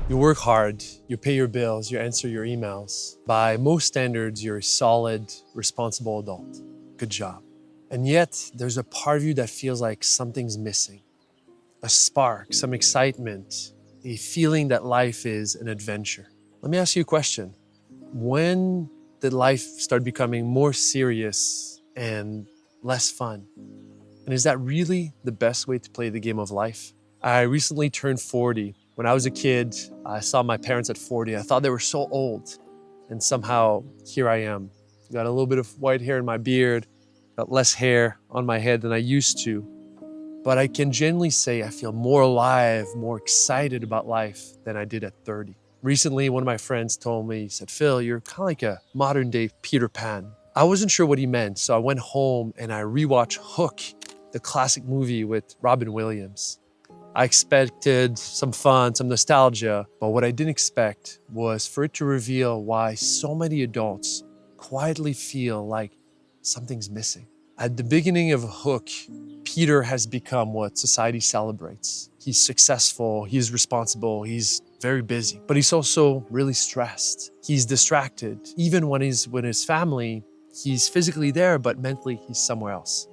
You work hard, you pay your bills, you answer your emails. By most standards, you're a solid, responsible adult. Good job. And yet, there's a part of you that feels like something's missing. A spark, some excitement, a feeling that life is an adventure. Let me ask you a question. When did life start becoming more serious and less fun? And is that really the best way to play the game of life? I recently turned 40. When I was a kid, I saw my parents at 40. I thought they were so old. And somehow, here I am. Got a little bit of white hair in my beard, got less hair on my head than I used to. But I can genuinely say I feel more alive, more excited about life than I did at 30. Recently, one of my friends told me, he said, "Phil, you're kind of like a modern day Peter Pan." I wasn't sure what he meant, so I went home and I rewatched Hook, the classic movie with Robin Williams. I expected some fun, some nostalgia, but what I didn't expect was for it to reveal why so many adults quietly feel like something's missing. At the beginning of Hook, Peter has become what society celebrates. He's successful, he's responsible, he's very busy, but he's also really stressed. He's distracted. Even when he's with his family, he's physically there, but mentally he's somewhere else.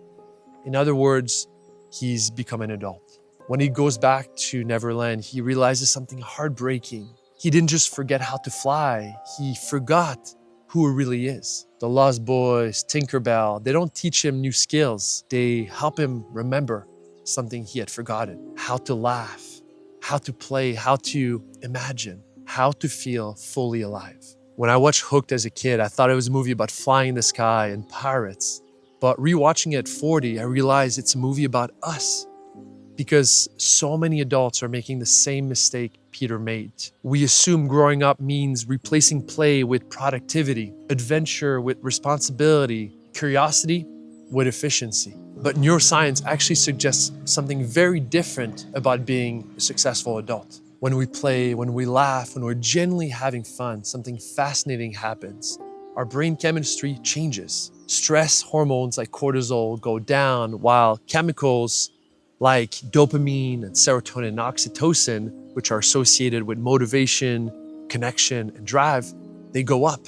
In other words, he's become an adult. When he goes back to Neverland, he realizes something heartbreaking. He didn't just forget how to fly, he forgot who he really is. The Lost Boys, Tinkerbell, they don't teach him new skills. They help him remember something he had forgotten. How to laugh, how to play, how to imagine, how to feel fully alive. When I watched Hooked as a kid, I thought it was a movie about flying in the sky and pirates. But rewatching it at 40, I realized it's a movie about us. Because so many adults are making the same mistake Peter made. We assume growing up means replacing play with productivity, adventure with responsibility, curiosity with efficiency. But neuroscience actually suggests something very different about being a successful adult. When we play, when we laugh, when we're genuinely having fun, something fascinating happens. Our brain chemistry changes. Stress hormones like cortisol go down, while chemicals like dopamine and serotonin and oxytocin, which are associated with motivation, connection, and drive, they go up.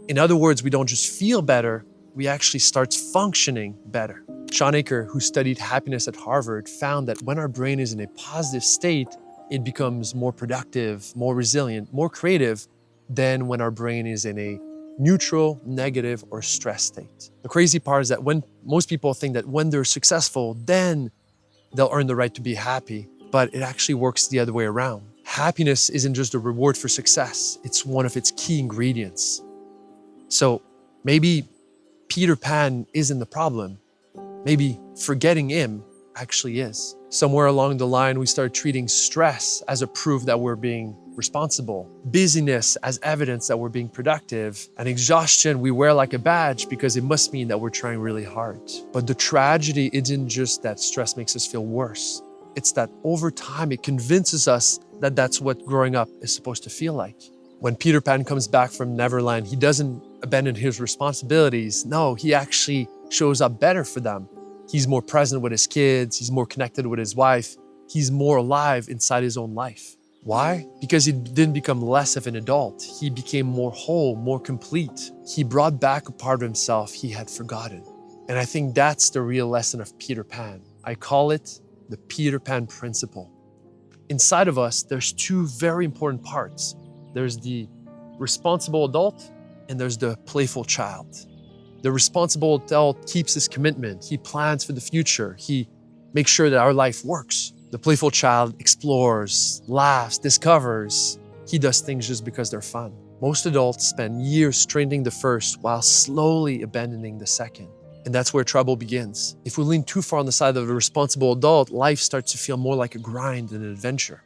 In other words, we don't just feel better, we actually start functioning better. Sean Aker, who studied happiness at Harvard, found that when our brain is in a positive state, it becomes more productive, more resilient, more creative than when our brain is in a neutral, negative, or stress state. The crazy part is that when most people think that when they're successful, then they'll earn the right to be happy, but it actually works the other way around. Happiness isn't just a reward for success, it's one of its key ingredients. So maybe Peter Pan isn't the problem. Maybe forgetting him actually is. Somewhere along the line, we start treating stress as a proof that we're being responsible, busyness as evidence that we're being productive, and exhaustion we wear like a badge because it must mean that we're trying really hard. But the tragedy isn't just that stress makes us feel worse. It's that over time, it convinces us that that's what growing up is supposed to feel like. When Peter Pan comes back from Neverland, he doesn't abandon his responsibilities. No, he actually shows up better for them. He's more present with his kids, he's more connected with his wife, he's more alive inside his own life. Why? Because he didn't become less of an adult. He became more whole, more complete. He brought back a part of himself he had forgotten. And I think that's the real lesson of Peter Pan. I call it the Peter Pan principle. Inside of us, there's two very important parts. There's the responsible adult and there's the playful child. The responsible adult keeps his commitment. He plans for the future. He makes sure that our life works. The playful child explores, laughs, discovers. He does things just because they're fun. Most adults spend years straining the first while slowly abandoning the second. And that's where trouble begins. If we lean too far on the side of a responsible adult, life starts to feel more like a grind than an adventure.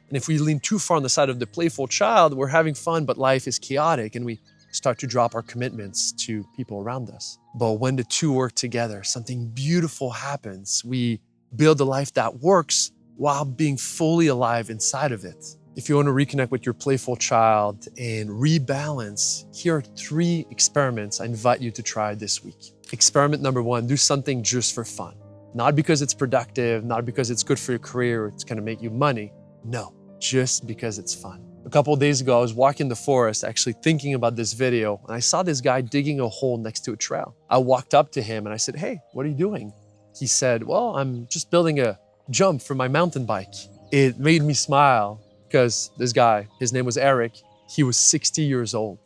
And if we lean too far on the side of the playful child, we're having fun, but life is chaotic and we start to drop our commitments to people around us. But when the two work together, something beautiful happens. We build a life that works while being fully alive inside of it. If you want to reconnect with your playful child and rebalance, here are 3 experiments I invite you to try this week. Experiment number 1, do something just for fun. Not because it's productive, not because it's good for your career, it's going to make you money. No, just because it's fun. A couple of days ago, I was walking the forest, actually thinking about this video, and I saw this guy digging a hole next to a trail. I walked up to him and I said, "Hey, what are you doing?" He said, "Well, I'm just building a jump for my mountain bike." It made me smile because this guy, his name was Eric, he was 60 years old.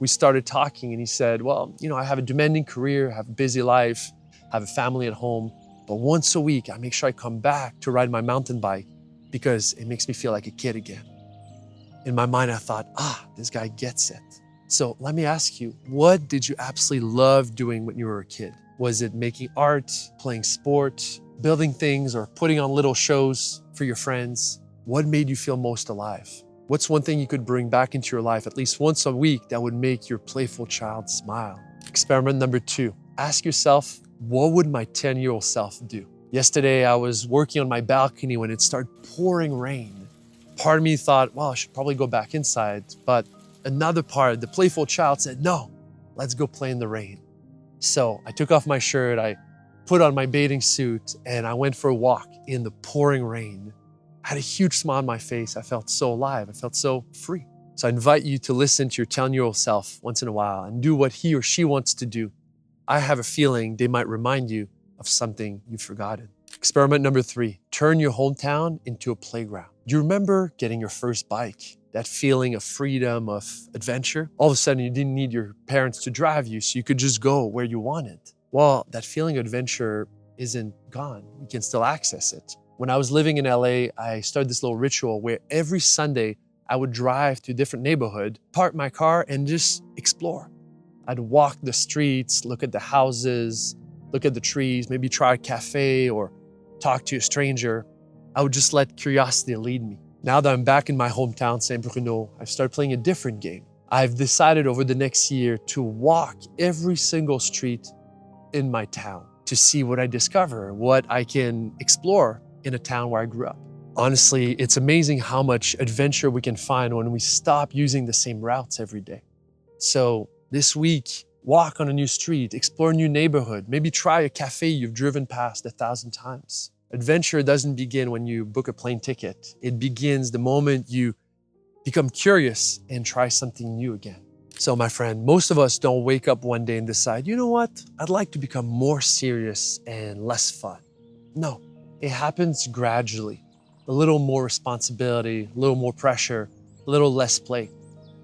We started talking and he said, "Well, I have a demanding career, I have a busy life, I have a family at home, but once a week, I make sure I come back to ride my mountain bike because it makes me feel like a kid again." In my mind, I thought, this guy gets it. So let me ask you, what did you absolutely love doing when you were a kid? Was it making art, playing sport, building things, or putting on little shows for your friends? What made you feel most alive? What's one thing you could bring back into your life at least once a week that would make your playful child smile? Experiment number 2, ask yourself, what would my 10-year-old self do? Yesterday, I was working on my balcony when it started pouring rain. Part of me thought, well, I should probably go back inside. But another part, the playful child said, no, let's go play in the rain. So I took off my shirt, I put on my bathing suit, and I went for a walk in the pouring rain. I had a huge smile on my face. I felt so alive. I felt so free. So I invite you to listen to your 10-year-old self once in a while and do what he or she wants to do. I have a feeling they might remind you of something you've forgotten. Experiment number 3, turn your hometown into a playground. Do you remember getting your first bike? That feeling of freedom, of adventure? All of a sudden, you didn't need your parents to drive you, so you could just go where you wanted. Well, that feeling of adventure isn't gone. You can still access it. When I was living in LA, I started this little ritual where every Sunday, I would drive to a different neighborhood, park my car, and just explore. I'd walk the streets, look at the houses, look at the trees, maybe try a cafe or talk to a stranger. I would just let curiosity lead me. Now that I'm back in my hometown, Saint Bruno, I've started playing a different game. I've decided over the next year to walk every single street in my town to see what I discover, what I can explore in a town where I grew up. Honestly, it's amazing how much adventure we can find when we stop using the same routes every day. So this week, walk on a new street, explore a new neighborhood, maybe try a cafe you've driven past 1,000 times. Adventure doesn't begin when you book a plane ticket. It begins the moment you become curious and try something new again. So my friend, most of us don't wake up one day and decide, you know what? I'd like to become more serious and less fun. No, it happens gradually. A little more responsibility, a little more pressure, a little less play.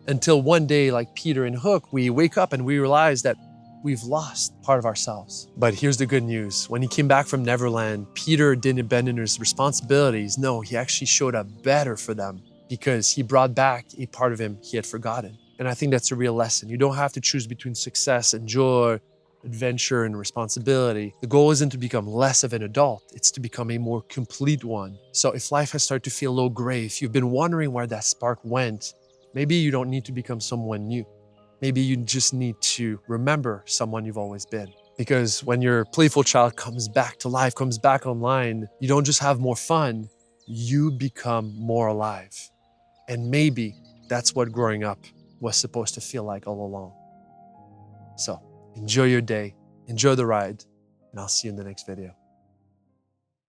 Until one day, like Peter and Hook, we wake up and we realize that we've lost part of ourselves. But here's the good news. When he came back from Neverland, Peter didn't abandon his responsibilities. No, he actually showed up better for them because he brought back a part of him he had forgotten. And I think that's a real lesson. You don't have to choose between success and joy, adventure and responsibility. The goal isn't to become less of an adult. It's to become a more complete one. So if life has started to feel a little gray, if you've been wondering where that spark went, maybe you don't need to become someone new. Maybe you just need to remember someone you've always been. Because when your playful child comes back to life, comes back online, you don't just have more fun, you become more alive. And maybe that's what growing up was supposed to feel like all along. So enjoy your day, enjoy the ride, and I'll see you in the next video.